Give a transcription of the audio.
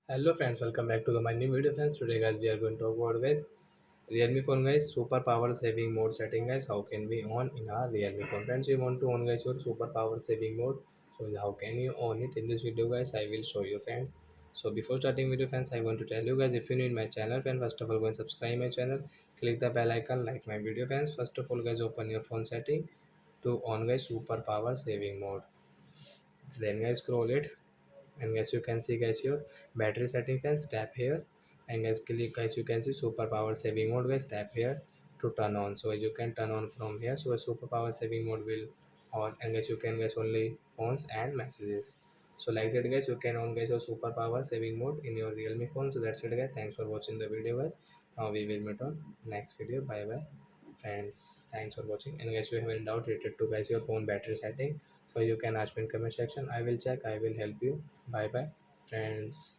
Hello friends, welcome back to my new video friends. Today guys we are going to talk about guys Realme phone guys super power saving mode setting guys. How can we on in our Realme phone friends? You want to on guys your super power saving mode. So how can you on it in this video guys? I will show you friends. So before starting video friends, I want to tell you guys if you're new in my channel friend, first of all go and subscribe my channel, click the bell icon, like my video friends. First of all guys open your phone setting to on guys super power saving mode. Then guys scroll it and guys you can see guys your battery setting guys tap here and guys click guys you can see super power saving mode guys tap here to turn on. So you can turn on from here. So a super power saving mode will on and guys you can guys only phones and messages. So like that guys you can on guys your super power saving mode in your Realme phone. So that's it guys, thanks for watching the video guys. Now we will meet on next video. Bye bye friends, thanks for watching. And guys you have any doubt related to guys your phone battery setting, so you can ask me in comment section. I will check, I will help you. Bye bye friends.